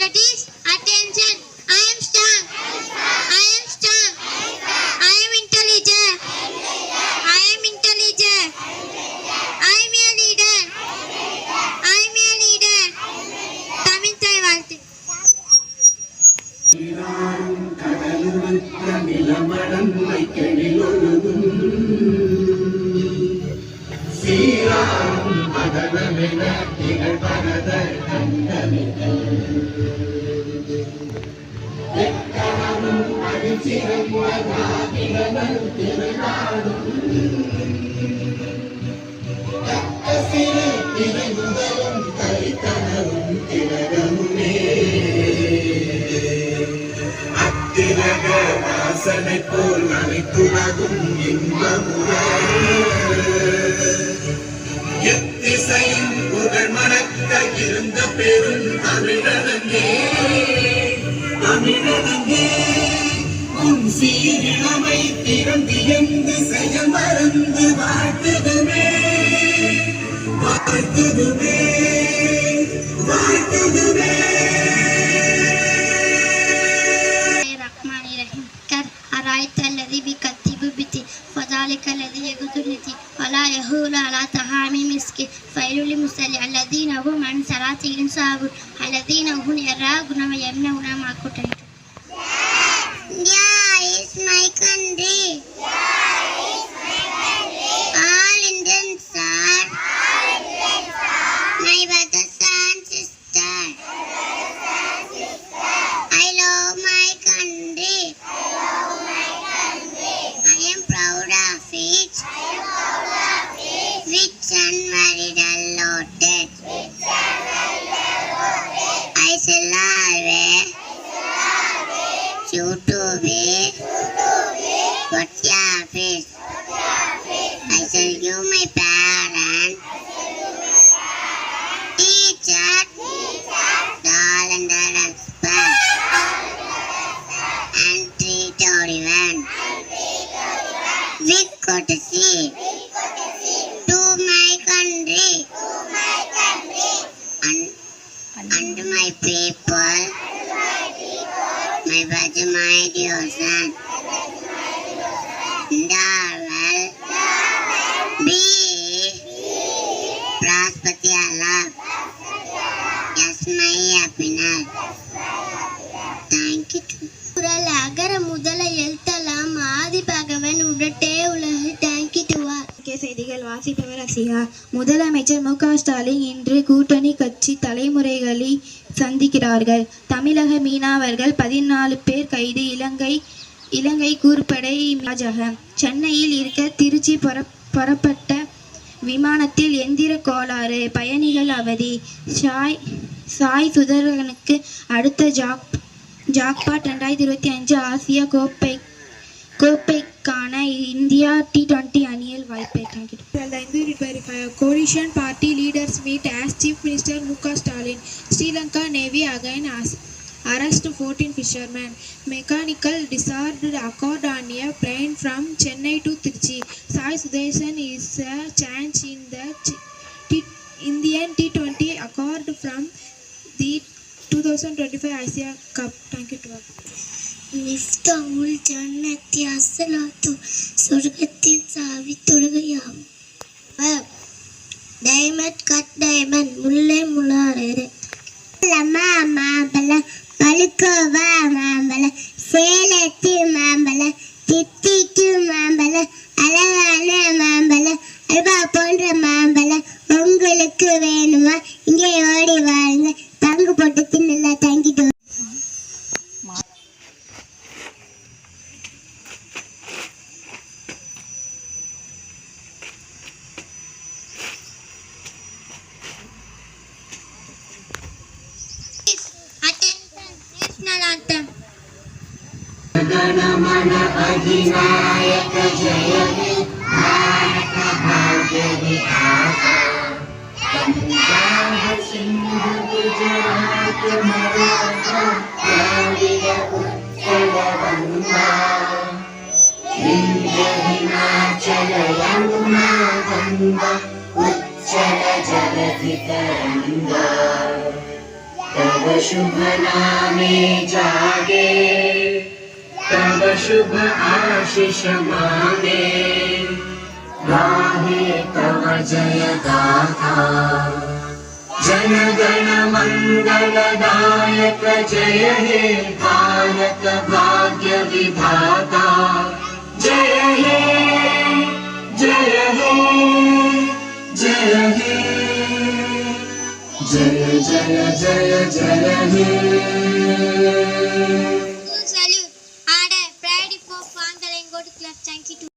that is attention. I am strong. I am strong. I am intelligent. I am intelligent. I am a leader. I am a leader. Tamil தாய் வாழ்த்து. வாசனை போல் அனைத்துலகும் இன்பமுறை எத்திசையும் புகழ் மணக்க இருந்த பெரும் தமிழனங்கே தமிழனங்கே உன் சீரிழமை திறந்து எங்கு செய்ய மறந்து வாழ்த்துதுமே வாழ்த்துதுமே வாழ்த்துதுமே. أرأيت الذي بكتب بتي فذلك الذي يقتلني ولا يهول على طعام مسكين فويل للمصلين الذين هم عن صلاتهم ساهون الذين هم يراءون ويمنعون معصية. India is my country. All Indians are my brothers and sisters. I love my country. I am proud of it. Rich and married and loaded. I shall always choose to be what your face. I shall give my parents, teachers, all under respect, and treat everyone with courtesy to my country and my people, my brother, my dear son. There will be prosperity and love. Yes, my happiness. Thank you. குரல் அகர முதல எழுத்தலாம் ஆதி பகவன் உடட்டே உலகு. Thank you to all. செய்திகள் வாசிப்பவர் அசியா. முதலமைச்சர் மு க ஸ்டாலின் இன்று கூட்டணி கட்சி தலைமுறைகளை சந்திக்கிறார்கள். தமிழக மீனவர்கள் 14 பேர் கைது. இலங்கை கூர்ப்படை ராஜகம். சென்னையில் இருக்க திருச்சி புறப்பட்ட விமானத்தில் எந்திர கோளாறு. பயணிகள் அவதி. சாய் சுதர்சனுக்கு அடுத்த ஜாக்பாட் 2025 ஆசிய கோப்பைக்கான இந்தியா T20 அணியில் வாய்ப்பை. Coalition party leaders meet as Chief Minister Mu K Stalin. Sri Lanka Navy again arrest 14 fishermen. Mechanical disorder occurred on a plane from Chennai to Trichy. Sai Sudarshan is a chance in the Indian T20 accord from the 2025 Asia Cup. Thank you to all. மிஃப்தாவுல் ஜன்னத்தி அஸ்ஸலாத்து. சொர்க்கத்தின் சாவி தொழுகையாகும். Diamond cut diamond முல்லை முலாறு மாம்பழ பழுக்கோவா மாம்பழ சேலத்து மாம்பழ தித்திக்கு மாம்பழ அழகான மாம்பழ அல்வா போன்ற மாம்பழ உங்களுக்கு வேணுமா? இங்கே ஓடி வாருங்க. பங்கு போட்டு தின்னல. தங்கிட்டு गणमन अधिनायक जय हे भारत भाग्य विधाता पंजाब सिंधु गुजरात मराठा द्रविड़ उत्कल गंगा विंध्य हिमाचल यमुना गंगा उच्चल जलधि तरंगा तव शुभ नामे जागे तव शुभ आशीष मांगे गाहे तव जय गाथा जन गण मंगलदायक जय हे भारत भाग्य विधाता जय हे जय हे जय हे जय जय जय जय हे।